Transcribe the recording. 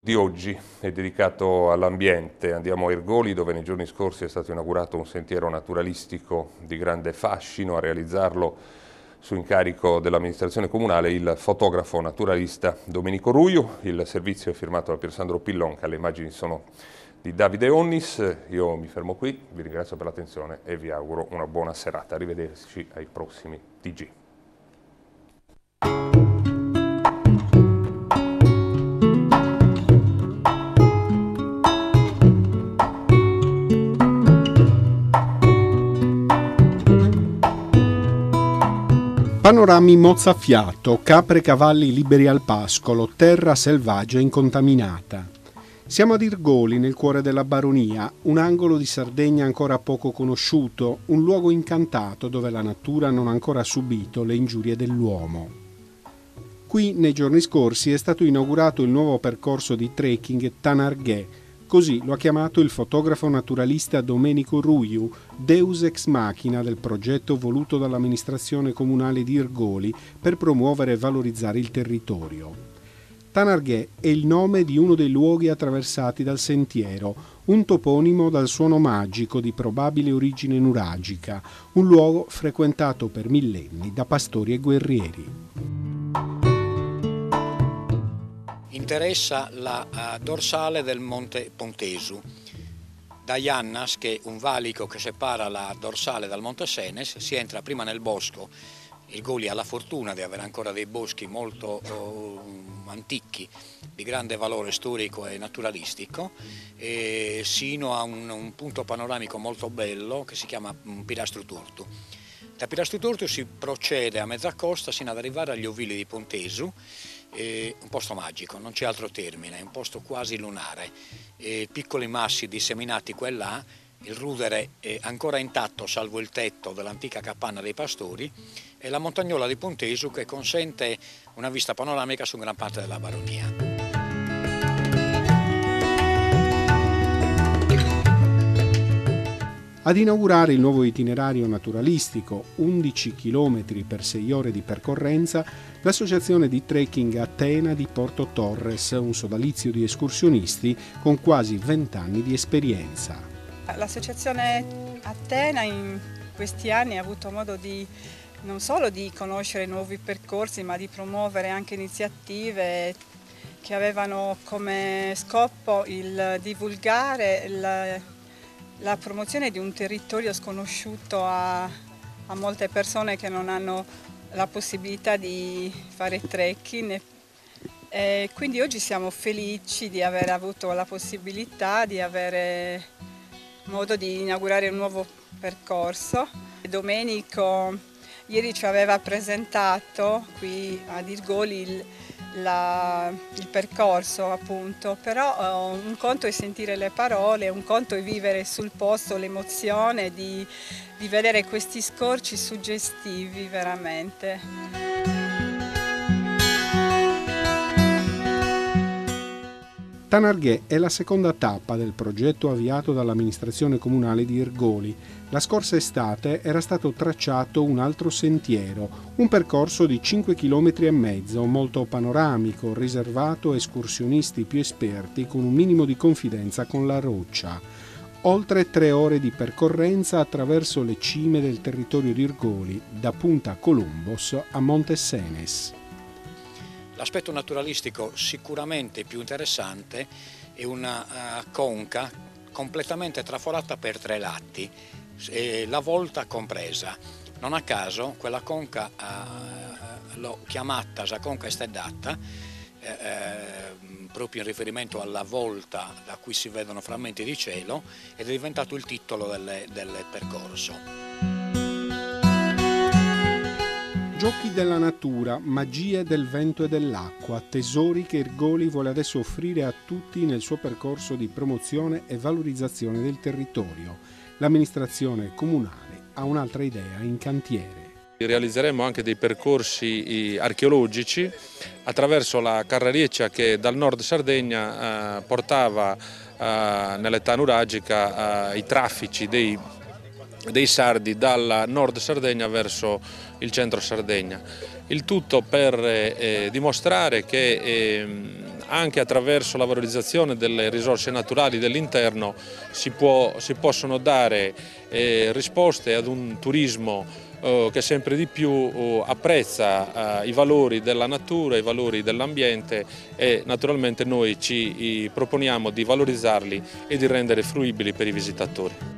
Di oggi è dedicato all'ambiente. Andiamo a Ergoli, dove nei giorni scorsi è stato inaugurato un sentiero naturalistico di grande fascino. A realizzarlo, su incarico dell'amministrazione comunale, il fotografo naturalista Domenico Ruiu. Il servizio è firmato da Piersandro Pillonca, le immagini sono di Davide Onnis. Io mi fermo qui, vi ringrazio per l'attenzione e vi auguro una buona serata. Arrivederci ai prossimi TG. Panorami mozzafiato, capre e cavalli liberi al pascolo, terra selvaggia incontaminata. Siamo ad Ergoli, nel cuore della baronia, un angolo di Sardegna ancora poco conosciuto, un luogo incantato dove la natura non ha ancora subito le ingiurie dell'uomo. Qui, nei giorni scorsi, è stato inaugurato il nuovo percorso di trekking Tanarghè. Così lo ha chiamato il fotografo naturalista Domenico Ruiu, deus ex machina del progetto voluto dall'amministrazione comunale di Ergoli per promuovere e valorizzare il territorio. Tanarghè è il nome di uno dei luoghi attraversati dal sentiero, un toponimo dal suono magico di probabile origine nuragica, un luogo frequentato per millenni da pastori e guerrieri. Interessa la dorsale del Monte Pontesu, da Iannas, che è un valico che separa la dorsale dal Monte Senes. Si entra prima nel bosco. Ergoli ha la fortuna di avere ancora dei boschi molto antichi, di grande valore storico e naturalistico, e sino a un punto panoramico molto bello che si chiama Pirastru Turtu. Da Pirastru Turtu si procede a mezza costa sino ad arrivare agli ovili di Pontesu. Un posto magico, non c'è altro termine, è un posto quasi lunare, piccoli massi disseminati qua e là, il rudere è ancora intatto salvo il tetto dell'antica capanna dei pastori e la montagnola di Pontesu che consente una vista panoramica su gran parte della baronia. Ad inaugurare il nuovo itinerario naturalistico, 11 km per 6 ore di percorrenza, l'associazione di trekking Atena di Porto Torres, un sodalizio di escursionisti con quasi 20 anni di esperienza. L'associazione Atena in questi anni ha avuto modo non solo di conoscere nuovi percorsi, ma di promuovere anche iniziative che avevano come scopo il divulgare la promozione di un territorio sconosciuto a molte persone che non hanno la possibilità di fare trekking. E quindi oggi siamo felici di aver avuto la possibilità di avere modo di inaugurare un nuovo percorso. Domenico ieri ci aveva presentato qui ad Ergoli il percorso, appunto, però un conto è sentire le parole, un conto è vivere sul posto l'emozione di vedere questi scorci suggestivi veramente. Tanarghè è la seconda tappa del progetto avviato dall'amministrazione comunale di Ergoli. La scorsa estate era stato tracciato un altro sentiero, un percorso di 5,5 km, molto panoramico, riservato a escursionisti più esperti con un minimo di confidenza con la roccia. Oltre 3 ore di percorrenza attraverso le cime del territorio di Ergoli, da Punta Columbos a Monte Senes. L'aspetto naturalistico sicuramente più interessante è una conca completamente traforata per 3 lati, la volta compresa. Non a caso quella conca l'ho chiamata la conca esteddata, proprio in riferimento alla volta da cui si vedono frammenti di cielo, ed è diventato il titolo del percorso. Giochi della natura, magie del vento e dell'acqua, tesori che Ergoli vuole adesso offrire a tutti nel suo percorso di promozione e valorizzazione del territorio. L'amministrazione comunale ha un'altra idea in cantiere. Realizzeremo anche dei percorsi archeologici attraverso la carrarieccia che dal nord Sardegna portava nell'età nuragica i traffici dei sardi dalla nord Sardegna verso il centro Sardegna. Il tutto per dimostrare che anche attraverso la valorizzazione delle risorse naturali dell'interno si possono dare risposte ad un turismo che sempre di più apprezza i valori della natura, i valori dell'ambiente, e naturalmente noi ci proponiamo di valorizzarli e di rendere fruibili per i visitatori.